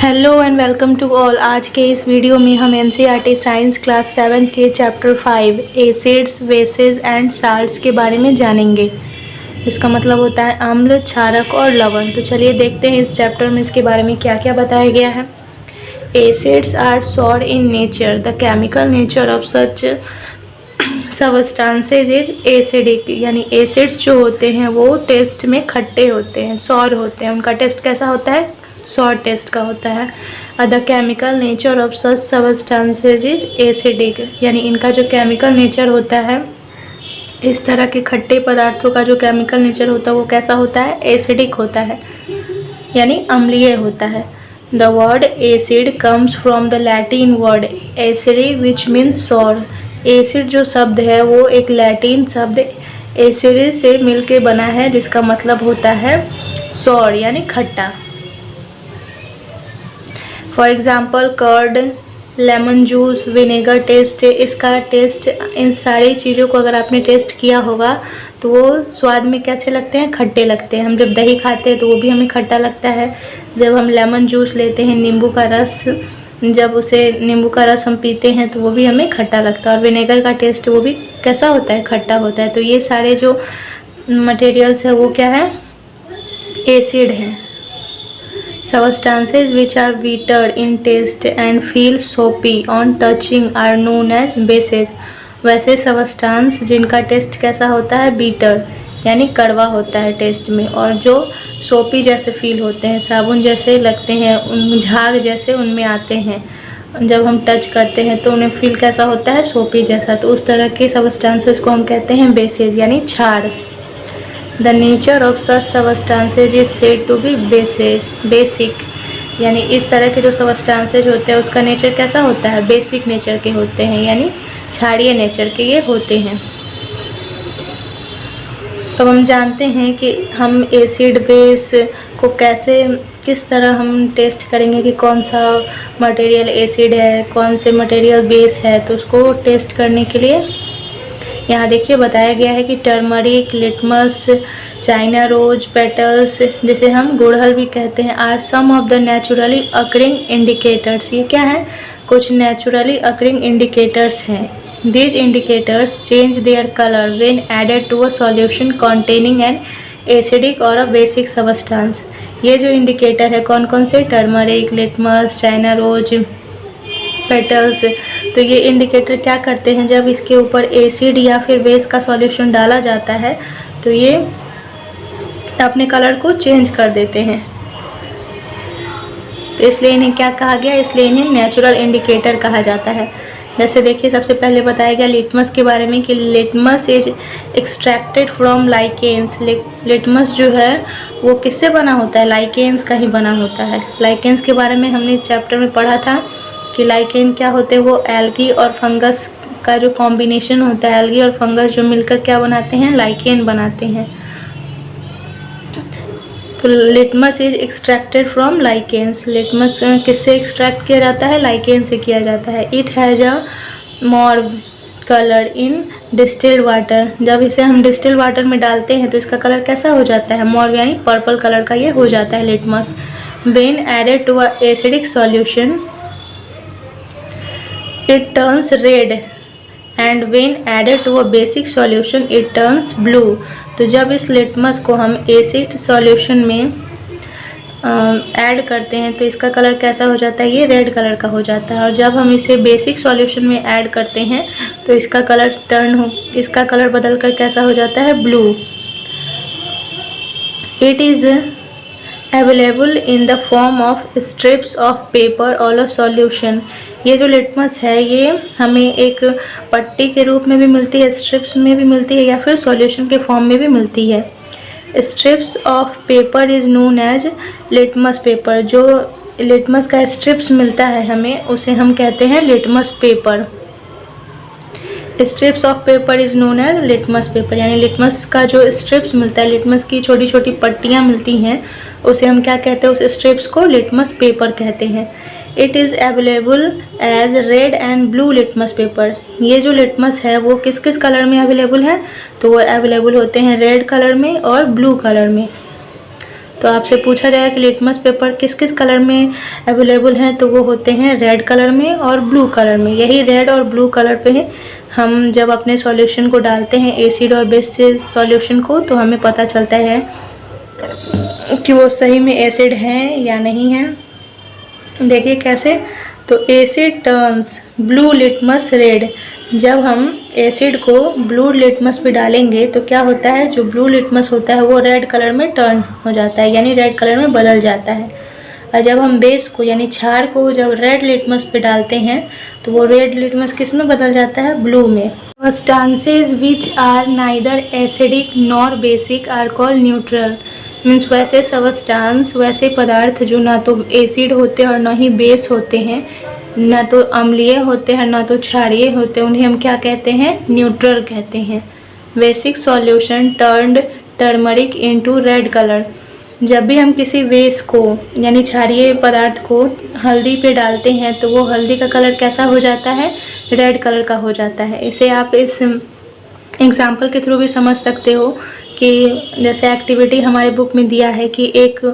Hello and welcome to all. आज के इस वीडियो में हम एनसीईआरटी साइंस क्लास 7 के chapter 5 acids bases and salts के बारे में जानेंगे। इसका मतलब होता है अम्ल, क्षारक और लवण। तो चलिए देखते हैं इस चैप्टर में इसके बारे में क्या क्या बताया गया है। Acids are sour in nature, the chemical nature of such substances is acidic. यानी एसिड्स जो होते हैं वो टेस्ट में खट्टे होते हैं, सॉर होते हैं। उनका टेस्ट कैसा होता है? सॉर टेस्ट का होता है। The chemical nature of such substances is acidic. यानी इनका जो केमिकल नेचर होता है, इस तरह के खट्टे पदार्थों का जो केमिकल नेचर होता है वो कैसा होता है? एसिडिक होता है, यानी अम्लीय होता है। The word acid comes from the Latin word acidi which means sour. Acid जो शब्द है वो एक लैटिन शब्द एसिडी से मिलके बना है, जिसका मतलब होता है सॉर यानी खट्टा। For example curd, lemon juice, vinegar taste. इसका टेस्ट, इन सारी चीज़ों को अगर आपने टेस्ट किया होगा तो वो स्वाद में कैसे लगते हैं? खट्टे लगते हैं। हम जब दही खाते हैं तो वो भी हमें खट्टा लगता है। जब हम लेमन जूस लेते हैं, नींबू का रस, जब उसे नींबू का रस हम पीते हैं तो वो भी हमें खट्टा लगता है। और विनेगर का टेस्ट वो भी कैसा होता है? खट्टा होता है। तो ये सारे जो मटेरियल्स है वो क्या है? एसिड हैं। Substances which are bitter in taste and feel soapy on touching are known as bases। वैसे सबस्टांस जिनका टेस्ट कैसा होता है? बीटर यानी कड़वा होता है टेस्ट में, और जो सोपी जैसे फील होते हैं, साबुन जैसे लगते हैं, उन झाग जैसे उनमें आते हैं, जब हम टच करते हैं तो उन्हें फील कैसा होता है? सोपी जैसा। तो उस तरह के सबस्टांसेस को हम कहते हैं बेसेस यानी क्षार। The nature of such substances is said to be basic। यानी इस तरह के जो सबस्टांसेज होते हैं उसका नेचर कैसा होता है? बेसिक नेचर के होते हैं, यानी क्षारीय नेचर के ये होते हैं। अब हम जानते हैं कि हम एसिड बेस को कैसे, किस तरह हम टेस्ट करेंगे कि कौन सा मटेरियल एसिड है, कौन से मटेरियल बेस है। तो उसको टेस्ट करने के लिए यहाँ देखिए बताया गया है कि turmeric, litmus, China rose petals, जिसे हम गुड़हल भी कहते हैं, are some of the naturally occurring indicators. ये क्या है? कुछ नेचुरली अकरिंग इंडिकेटर्स हैं। These indicators change their colour when added to a solution containing an acidic और अ बेसिक सबस्टांस। ये जो इंडिकेटर है कौन कौन से? Turmeric, litmus, China rose, petals. तो ये इंडिकेटर क्या करते हैं? जब इसके ऊपर एसिड या फिर बेस का सॉल्यूशन डाला जाता है तो ये अपने कलर को चेंज कर देते हैं। तो इसलिए इन्हें क्या कहा गया? इसलिए इन्हें नेचुरल इंडिकेटर कहा जाता है। जैसे देखिए सबसे पहले बताया गया लिटमस के बारे में कि litmus is extracted from lichens. Litmus जो है वो किससे बना होता है? लाइकेन्स का ही बना होता है। लाइकेन्स के बारे में हमने चैप्टर में पढ़ा था कि लाइकेन क्या होते हैं? वो एल्गी और फंगस का जो कॉम्बिनेशन होता है, एल्गी और फंगस जो मिलकर क्या बनाते हैं? लाइकेन बनाते हैं। तो litmus is extracted from lichens. Litmus किससे एक्सट्रैक्ट किया जाता है? लाइकेन से किया जाता है। It has a mauve colour in distilled water. जब इसे हम डिस्टिल्ड वाटर में डालते हैं तो इसका कलर कैसा हो जाता है? मॉर्व यानी पर्पल कलर का ये हो जाता है litmus. When added to a acidic solution it turns red and when added to a basic solution it turns blue। तो जब इस लिटमस को हम एसिड सॉल्यूशन में ऐड करते हैं तो इसका कलर कैसा हो जाता है? ये रेड कलर का हो जाता है। और जब हम इसे बेसिक सॉल्यूशन में ऐड करते हैं तो इसका कलर बदल कर कैसा हो जाता है? Blue. It is available in the form of strips of paper और सॉल्यूशन। ये जो लिटमस है ये हमें एक पट्टी के रूप में भी मिलती है, स्ट्रिप्स में भी मिलती है, या फिर सॉल्यूशन के फॉर्म में भी मिलती है। Strips of paper is known as litmus paper. जो लिटमस का स्ट्रिप्स मिलता है हमें उसे हम कहते हैं litmus paper. Strips of paper is known as litmus paper. यानी लिटमस का जो स्ट्रिप्स मिलता है, लिटमस की छोटी छोटी पट्टियाँ मिलती हैं, उसे हम क्या कहते हैं? उस स्ट्रिप्स को लिटमस पेपर कहते हैं। It is available as red and blue litmus paper. ये जो लिटमस है वो किस किस कलर में अवेलेबल है? तो वो अवेलेबल होते हैं रेड कलर में और ब्लू कलर में। तो आपसे पूछा जाएगा कि लिटमस पेपर किस किस कलर में अवेलेबल हैं, तो वो होते हैं रेड कलर में और ब्लू कलर में। यही रेड और ब्लू कलर पे हम जब अपने सॉल्यूशन को डालते हैं एसिड और बेस से सॉल्यूशन को, तो हमें पता चलता है कि वो सही में एसिड है या नहीं है। देखिए कैसे, तो asset turns blue litmus red. जब हम एसिड को ब्लू लिटमस पे डालेंगे तो क्या होता है, जो ब्लू लिटमस होता है वो रेड कलर में टर्न हो जाता है, यानी रेड कलर में बदल जाता है। और जब हम बेस को यानी क्षार को जब रेड लिटमस पे डालते हैं तो वो रेड लिटमस किस में बदल जाता है, ब्लू में। Substances which are neither acidic nor basic are called neutral. Means वैसे सब्सटेंस, वैसे पदार्थ जो ना तो एसिड होते हैं और ना ही बेस होते हैं, ना तो अम्लीय होते हैं ना तो क्षारीय होते हैं, उन्हें हम क्या कहते हैं, न्यूट्रल कहते हैं। Basic solution turned turmeric into red colour. जब भी हम किसी बेस को यानी क्षारीय पदार्थ को हल्दी पे डालते हैं तो वो हल्दी का कलर कैसा हो जाता है, रेड कलर का हो जाता है। इसे आप इस एग्जाम्पल के थ्रू भी समझ सकते हो कि जैसे एक्टिविटी हमारे बुक में दिया है कि एक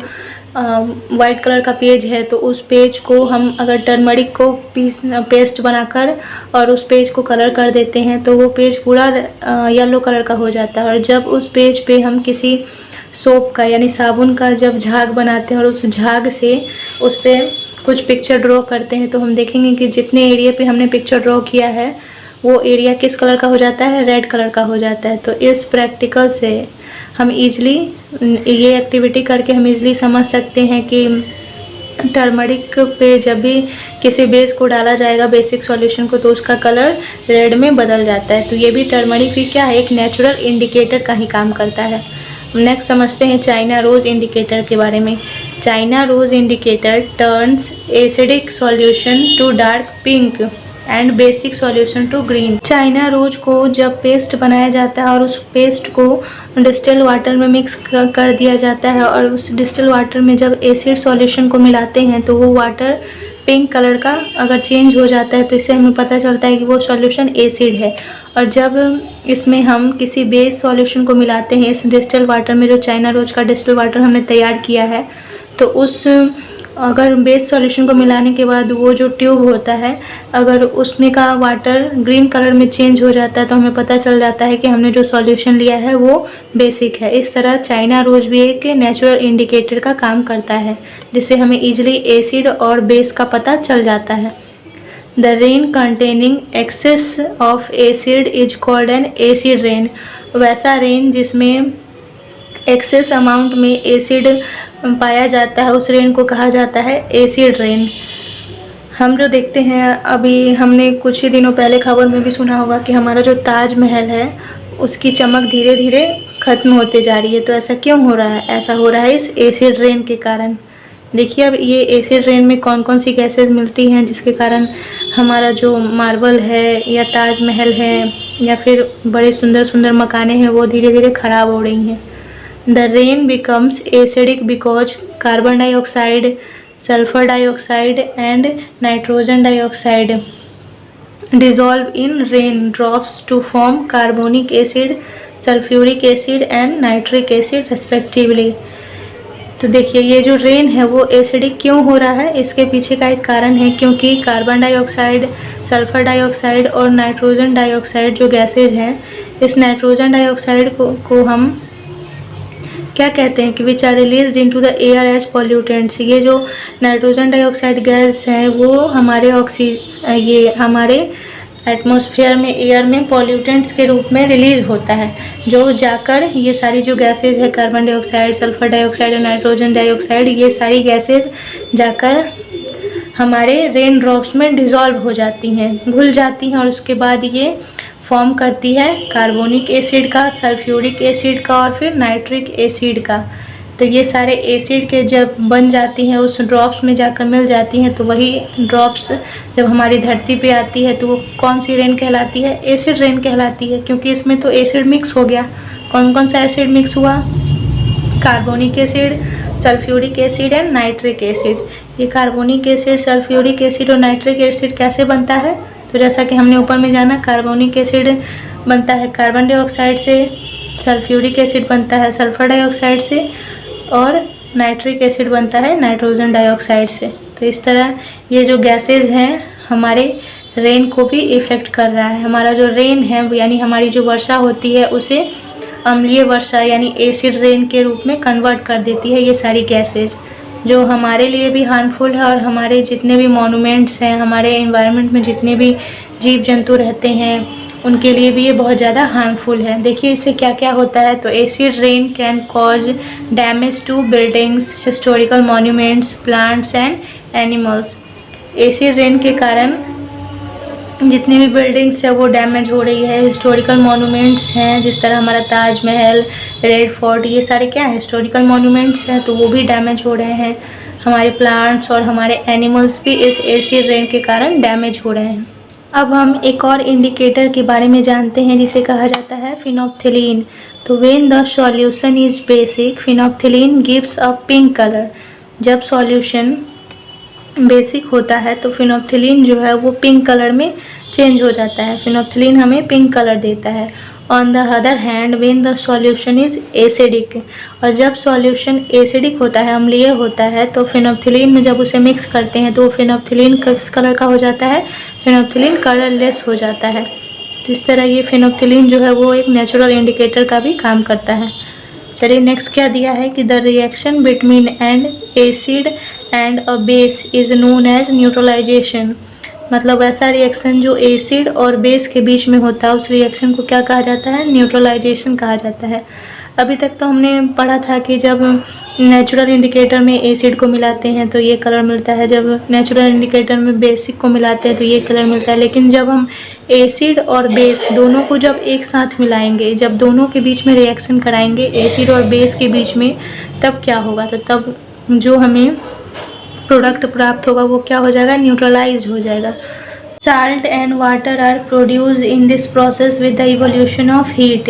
वाइट कलर का पेज है, तो उस पेज को हम अगर टर्मरिक को पेस्ट बनाकर और उस पेज को कलर कर देते हैं तो वो पेज पूरा येलो कलर का हो जाता है। और जब उस पेज पे हम किसी सोप का यानी साबुन का जब झाग बनाते हैं और उस झाग से उस पर कुछ पिक्चर ड्रॉ करते हैं तो हम देखेंगे कि जितने एरिया पे हमने पिक्चर ड्रॉ किया है वो एरिया किस कलर का हो जाता है, रेड कलर का हो जाता है। तो इस प्रैक्टिकल से हम इजली ये एक्टिविटी करके हम इजली समझ सकते हैं कि टर्मरिक पे जब भी किसी बेस को डाला जाएगा बेसिक सॉल्यूशन को तो उसका कलर रेड में बदल जाता है। तो ये भी टर्मरिक भी क्या है, एक नेचुरल इंडिकेटर का ही काम करता है। नेक्स्ट समझते हैं चाइना रोज इंडिकेटर के बारे में। China rose indicator turns acidic solution to dark pink and basic solution to green. China rose को जब पेस्ट बनाया जाता है और उस पेस्ट को डिस्टिल वाटर में मिक्स कर दिया जाता है और उस डिस्टिल वाटर में जब एसिड सॉल्यूशन को मिलाते हैं तो वो वाटर पिंक कलर का अगर चेंज हो जाता है तो इससे हमें पता चलता है कि वो सॉल्यूशन एसिड है। और जब इसमें हम किसी बेस सॉल्यूशन को मिलाते हैं इस डिस्टिल वाटर में, जो चाइना रोज का डिस्टिल वाटर हमने तैयार किया है, तो उस अगर बेस सॉल्यूशन को मिलाने के बाद वो जो ट्यूब होता है अगर उसमें का वाटर ग्रीन कलर में चेंज हो जाता है तो हमें पता चल जाता है कि हमने जो सॉल्यूशन लिया है वो बेसिक है। इस तरह चाइना रोज भी एक नेचुरल इंडिकेटर का काम करता है जिससे हमें इजीली एसिड और बेस का पता चल जाता है। The rain containing excess of acid is called an acid rain. वैसा रेन जिसमें एक्सेस अमाउंट में एसिड पाया जाता है उस रेन को कहा जाता है एसिड रेन। हम जो देखते हैं, अभी हमने कुछ ही दिनों पहले खबर में भी सुना होगा कि हमारा जो ताजमहल है उसकी चमक धीरे धीरे ख़त्म होते जा रही है। तो ऐसा क्यों हो रहा है? ऐसा हो रहा है इस एसिड रेन के कारण। देखिए अब ये एसिड रेन में कौन कौन सी गैसेस मिलती हैं जिसके कारण हमारा जो मार्बल है या ताजमहल है या फिर बड़े सुंदर सुंदर मकानें हैं वो धीरे धीरे ख़राब हो रही हैं। The rain becomes acidic because carbon dioxide, sulfur dioxide and nitrogen dioxide dissolve in rain drops to form carbonic acid, sulfuric acid and nitric acid respectively। तो देखिए ये जो रेन है वो एसिडिक क्यों हो रहा है, इसके पीछे का एक कारण है क्योंकि कार्बन डाइऑक्साइड, सल्फर डाइऑक्साइड और नाइट्रोजन डाइऑक्साइड जो गैसेज हैं, इस नाइट्रोजन डाइऑक्साइड को हम क्या कहते हैं कि which are release into the air as pollutants. ये जो नाइट्रोजन डाइऑक्साइड गैस है वो हमारे एटमॉस्फेयर में, एयर में पॉल्यूटेंट्स के रूप में रिलीज होता है, जो जाकर ये सारी जो गैसेज है कार्बन डाइऑक्साइड, सल्फर डाइऑक्साइड और नाइट्रोजन डाइऑक्साइड, ये सारी गैसेज जाकर हमारे रेन ड्रॉप्स में डिज़ोल्व हो जाती हैं, घुल जाती हैं और उसके बाद ये फॉर्म करती है कार्बोनिक एसिड का, सल्फ्यूरिक एसिड का और फिर नाइट्रिक एसिड का। तो ये सारे एसिड के जब बन जाती हैं उस ड्रॉप्स में जाकर मिल जाती हैं तो वही ड्रॉप्स जब हमारी धरती पे आती है तो वो कौन सी रेन कहलाती है, एसिड रेन कहलाती है, क्योंकि इसमें तो एसिड मिक्स हो गया। कौन कौन सा एसिड मिक्स हुआ? Carbonic acid, sulphuric acid and nitric acid. ये कार्बोनिक एसिड, सल्फ्यूरिक एसिड और नाइट्रिक एसिड कैसे बनता है? तो जैसा कि हमने ऊपर में जाना, कार्बोनिक एसिड बनता है कार्बन डाइऑक्साइड से, सल्फ्यूरिक एसिड बनता है सल्फर डाइऑक्साइड से और नाइट्रिक एसिड बनता है नाइट्रोजन डाइऑक्साइड से। तो इस तरह ये जो गैसेज हैं हमारे रेन को भी इफ़ेक्ट कर रहा है। हमारा जो रेन है यानी हमारी जो वर्षा होती है उसे अम्लीय वर्षा यानी एसिड रेन के रूप में कन्वर्ट कर देती है ये सारी गैसेज, जो हमारे लिए भी हार्मफुल है और हमारे जितने भी मॉन्यूमेंट्स हैं, हमारे एनवायरनमेंट में जितने भी जीव जंतु रहते हैं उनके लिए भी ये बहुत ज़्यादा हार्मफुल है। देखिए इससे क्या क्या होता है। तो acid rain can cause damage to buildings, historical monuments, plants and animals. Acid rain के कारण जितनी भी बिल्डिंग्स है वो डैमेज हो रही है। हिस्टोरिकल मॉन्यूमेंट्स हैं जिस तरह हमारा ताजमहल, रेड फोर्ट, ये सारे क्या है हिस्टोरिकल मॉन्यूमेंट्स हैं, तो वो भी डैमेज हो रहे हैं। हमारे प्लांट्स और हमारे एनिमल्स भी इस एसिड रेन के कारण डैमेज हो रहे हैं। अब हम एक और इंडिकेटर के बारे में जानते हैं जिसे कहा जाता है फिनोप्थिलीन। तो when the solution is basic phenolphthalein gives a pink colour. जब सॉल्यूशन बेसिक होता है तो फिनोप्थिलीन जो है वो पिंक कलर में चेंज हो जाता है। फिनोप्थिलीन हमें पिंक कलर देता है। On the other hand when the solution is acidic, और जब सॉल्यूशन एसिडिक होता है, अम्लीय होता है, तो फिनोप्थिलीन में जब उसे मिक्स करते हैं तो फिनोप्थिलीन किस कलर का हो जाता है, फिनोप्थिलीन कलरलेस हो जाता है। तो इस तरह ये फिनोप्थिलीन जो है वो एक नेचुरल इंडिकेटर का भी काम करता है। चलिए नेक्स्ट क्या दिया है कि the reaction between an acid and a base is known as neutralisation. मतलब ऐसा रिएक्शन जो एसिड और बेस के बीच में होता है उस रिएक्शन को क्या कहा जाता है, न्यूट्रलाइजेशन कहा जाता है। अभी तक तो हमने पढ़ा था कि जब नेचुरल इंडिकेटर में एसिड को मिलाते हैं तो ये कलर मिलता है, जब नेचुरल इंडिकेटर में बेसिक को मिलाते हैं तो ये कलर मिलता है। लेकिन जब हम एसिड और बेस दोनों को जब एक साथ मिलाएंगे, जब दोनों के बीच में रिएक्शन कराएंगे एसिड और बेस के बीच में, तब क्या होगा, तो तब जो हमें प्रोडक्ट प्राप्त होगा वो क्या हो जाएगा, न्यूट्रलाइज हो जाएगा। Salt and water are produce in this process with the evolution of heat.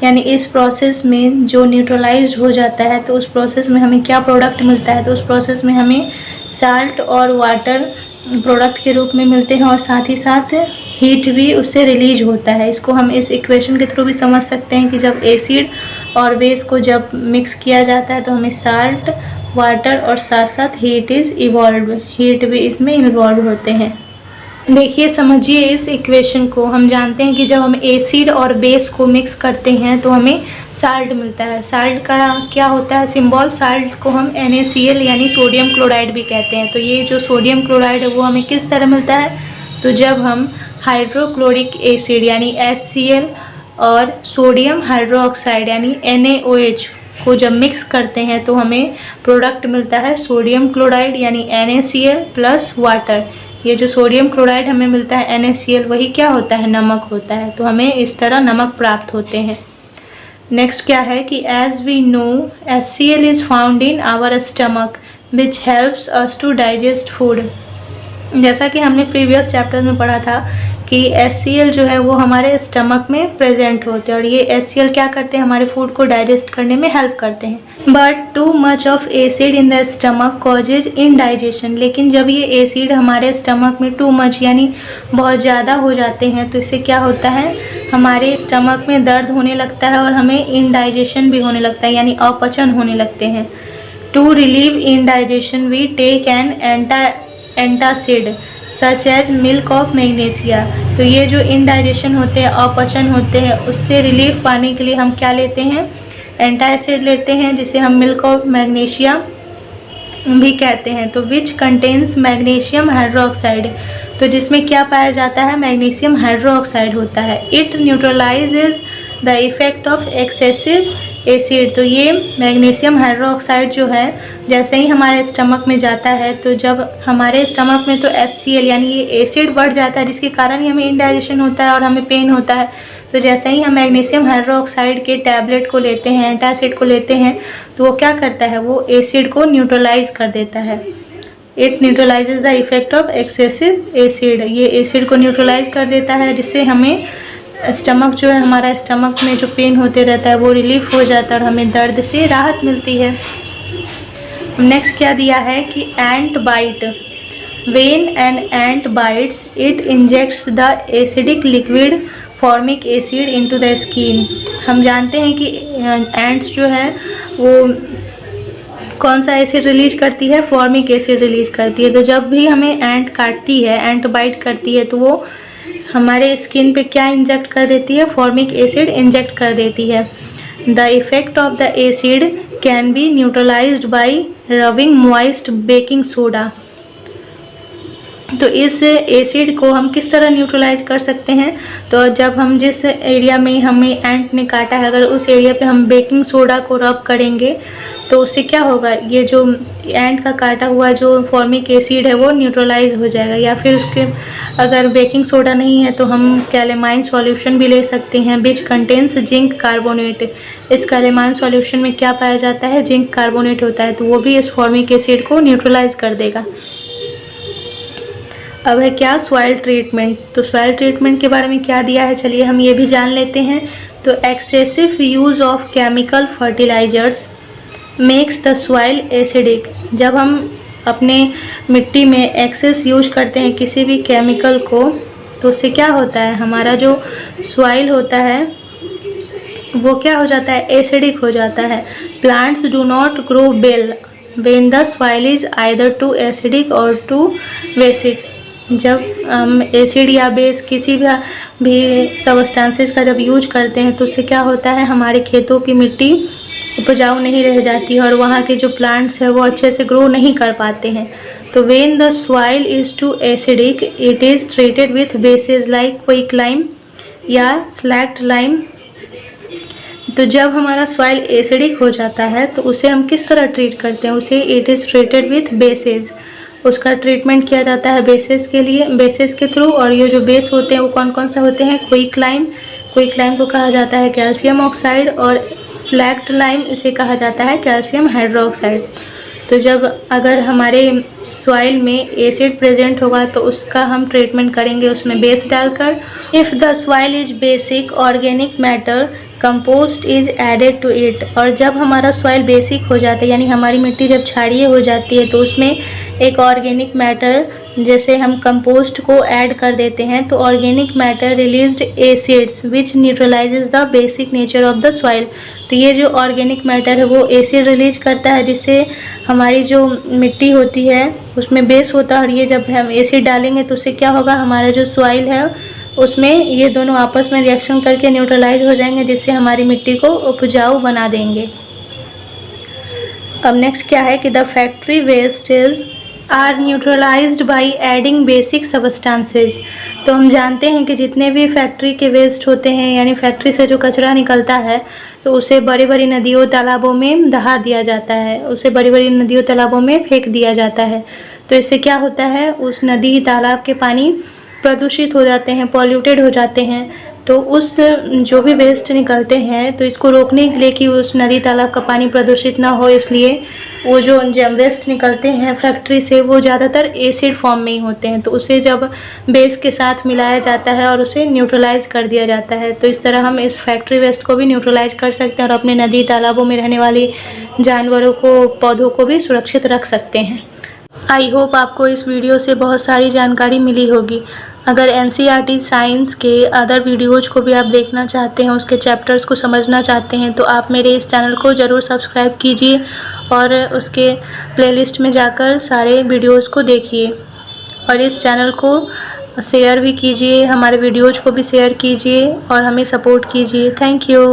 यानी इस प्रोसेस में जो न्यूट्रलाइज हो जाता है तो उस प्रोसेस में हमें क्या प्रोडक्ट मिलता है, तो उस प्रोसेस में हमें साल्ट और वाटर प्रोडक्ट के रूप में मिलते हैं और साथ ही साथ हीट भी उससे रिलीज होता है। इसको हम इस इक्वेशन के थ्रू भी समझ सकते हैं कि जब एसिड और बेस को जब मिक्स किया जाता है तो हमें साल्ट, वाटर और साथ साथ हीट भी इसमें इन्वॉल्व होते हैं। देखिए समझिए इस इक्वेशन को। हम जानते हैं कि जब हम एसिड और बेस को मिक्स करते हैं तो हमें साल्ट मिलता है। साल्ट का क्या होता है सिंबल, साल्ट को हम NaCl यानी सोडियम क्लोराइड भी कहते हैं। तो ये जो सोडियम क्लोराइड है वो हमें किस तरह मिलता है, तो जब हम हाइड्रोक्लोरिक एसिड यानी HCl और सोडियम हाइड्रोक्साइड यानी NaOH को जब मिक्स करते हैं तो हमें प्रोडक्ट मिलता है सोडियम क्लोराइड यानी NaCl प्लस वाटर। ये जो सोडियम क्लोराइड हमें मिलता है NaCl वही क्या होता है, नमक होता है। तो हमें इस तरह नमक प्राप्त होते हैं। नेक्स्ट क्या है कि as we know HCl is found in our stomach which helps us to digest food. जैसा कि हमने प्रीवियस चैप्टर में पढ़ा था कि HCl जो है वो हमारे स्टमक में प्रेजेंट होते हैं और ये HCl क्या करते हैं, हमारे फूड को डाइजेस्ट करने में हेल्प करते हैं। But too much of acid in the stomach causes indigestion. लेकिन जब ये एसिड हमारे स्टमक में टू मच यानी बहुत ज़्यादा हो जाते हैं तो इससे क्या होता है, हमारे स्टमक में दर्द होने लगता है और हमें इनडाइजेशन भी होने लगता है यानी अपचन होने लगते हैं। To relieve indigestion we take an antacid such as milk of magnesia. तो ये जो इनडाइजेशन होते हैं, अपचन होते हैं, उससे रिलीफ पाने के लिए हम क्या लेते हैं, एंटासिड लेते हैं जिसे हम मिल्क ऑफ मैग्नीशिया भी कहते हैं। तो विच कंटेन्स मैग्नीशियम हाइड्रोक्साइड, तो जिसमें क्या पाया जाता है, मैग्नीशियम हाइड्रोक्साइड होता है। It न्यूट्रलाइजेज the effect of excessive acid. तो ये मैग्नीशियम हाइड्रोक्साइड जो है जैसे ही हमारे स्टमक में जाता है तो जब हमारे स्टमक में तो HCl यानी ये एसिड बढ़ जाता है जिसके कारण ही हमें इनडाइजेशन होता है और हमें पेन होता है। तो जैसे ही हम मैग्नीशियम हाइड्रोक्साइड के टैबलेट को लेते हैं, एंटासिड को लेते हैं, तो वो क्या करता है, वो एसिड को न्यूट्रलाइज कर देता है। It न्यूट्रलाइजेज the effect of excessive acid. ये एसिड को न्यूट्रलाइज कर देता है जिससे हमें स्टमक जो है, हमारा स्टमक में जो पेन होते रहता है वो रिलीफ हो जाता है और हमें दर्द से राहत मिलती है। नेक्स्ट क्या दिया है कि ant bite. When an ant bites it injects the acidic liquid formic acid into the skin. हम जानते हैं कि एंट्स जो है वो कौन सा एसिड रिलीज करती है? फॉर्मिक एसिड रिलीज करती है। तो जब भी हमें एंट काटती है, एंट बाइट करती है, तो वो हमारे स्किन पे क्या इंजेक्ट कर देती है? फॉर्मिक एसिड इंजेक्ट कर देती है। The effect of the acid can be neutralised bye rubbing moist baking soda. तो इस एसिड को हम किस तरह न्यूट्रलाइज कर सकते हैं? तो जब हम जिस एरिया में हमें एंट ने काटा है, अगर उस एरिया पे हम बेकिंग सोडा को रब करेंगे तो उससे क्या होगा? ये जो एंट का काटा हुआ जो फॉर्मिक एसिड है वो न्यूट्रलाइज हो जाएगा। या फिर उसके अगर बेकिंग सोडा नहीं है तो हम कैलेमाइन सॉल्यूशन भी ले सकते हैं, विच कंटेन्स जिंक कार्बोनेट। इस कैलेमाइन सॉल्यूशन में क्या पाया जाता है? जिंक कार्बोनेट होता है, तो वो भी इस फॉर्मिक एसिड को न्यूट्रलाइज कर देगा। अब है क्या? Soil treatment. तो सॉइल ट्रीटमेंट के बारे में क्या दिया है, चलिए हम ये भी जान लेते हैं। तो excessive use of chemical fertilisers makes the soil acidic. जब हम अपने मिट्टी में एक्सेस यूज करते हैं किसी भी केमिकल को, तो उससे क्या होता है? हमारा जो सॉइल होता है वो क्या हो जाता है? एसिडिक हो जाता है। Plants do not grow well when the soil is either too acidic और टू बेसिक। जब हम एसिड या बेस किसी भी सब्सटेंसेस का जब यूज करते हैं तो उससे क्या होता है? हमारे खेतों की मिट्टी उपजाऊ नहीं रह जाती है और वहाँ के जो प्लांट्स हैं वो अच्छे से ग्रो नहीं कर पाते हैं। तो when the soil is too acidic it is treated with bases like quick lime या स्लैक्ट लाइम। तो जब हमारा सॉइल एसिडिक हो जाता है तो उसे हम किस तरह ट्रीट करते हैं? उसे it is treated with basis. उसका ट्रीटमेंट किया जाता है बेसिस के लिए, बेसिस के थ्रू। और ये जो बेस होते हैं वो कौन कौन से होते हैं? Quick lime. क्विक लाइम को कहा जाता है कैल्शियम ऑक्साइड, और स्लैक्ट लाइम इसे कहा जाता है कैल्शियम हाइड्रोक्साइड। तो जब अगर हमारे सॉइल में एसिड प्रेजेंट होगा तो उसका हम ट्रीटमेंट करेंगे उसमें बेस डालकर। If the soil is basic organic matter compost is added to it. और जब हमारा सॉइल बेसिक हो जाता है यानी हमारी मिट्टी जब क्षारीय हो जाती है तो उसमें एक ऑर्गेनिक मैटर जैसे हम कंपोस्ट को ऐड कर देते हैं, तो organic matter released acids which न्यूट्रलाइजेज the basic nature of the soil. तो ये जो ऑर्गेनिक मैटर है वो एसिड रिलीज करता है जिससे हमारी जो मिट्टी होती है उसमें बेस होता है, और ये जब हम एसिड डालेंगे तो उससे क्या होगा? हमारा जो सॉइल है उसमें ये दोनों आपस में रिएक्शन करके न्यूट्रलाइज हो जाएंगे जिससे हमारी मिट्टी को उपजाऊ बना देंगे। अब नेक्स्ट क्या है कि the factory wastage are neutralised by adding basic substances. तो हम जानते हैं कि जितने भी फैक्ट्री के वेस्ट होते हैं यानी फैक्ट्री से जो कचरा निकलता है तो उसे बड़ी बड़ी नदियों तालाबों में दहा दिया जाता है, उसे बड़ी बड़ी नदियों तालाबों में फेंक दिया जाता है। तो इससे क्या होता है? उस नदी तालाब के पानी प्रदूषित हो जाते हैं, पॉल्यूटेड हो जाते हैं। तो उस जो भी वेस्ट निकलते हैं तो इसको रोकने के लिए कि उस नदी तालाब का पानी प्रदूषित ना हो, इसलिए वो जो वेस्ट निकलते हैं फैक्ट्री से वो ज़्यादातर एसिड फॉर्म में ही होते हैं। तो उसे जब बेस के साथ मिलाया जाता है और उसे न्यूट्रलाइज कर दिया जाता है, तो इस तरह हम इस फैक्ट्री वेस्ट को भी न्यूट्रलाइज कर सकते हैं और अपने नदी तालाबों में रहने वाली जानवरों को, पौधों को भी सुरक्षित रख सकते हैं। आई होप आपको इस वीडियो से बहुत सारी जानकारी मिली होगी। अगर एनसीईआरटी साइंस के अदर वीडियोज़ को भी आप देखना चाहते हैं, उसके चैप्टर्स को समझना चाहते हैं, तो आप मेरे इस चैनल को ज़रूर सब्सक्राइब कीजिए और उसके प्लेलिस्ट में जाकर सारे वीडियोज़ को देखिए। और इस चैनल को शेयर भी कीजिए, हमारे वीडियोज़ को भी शेयर कीजिए और हमें सपोर्ट कीजिए। Thank you.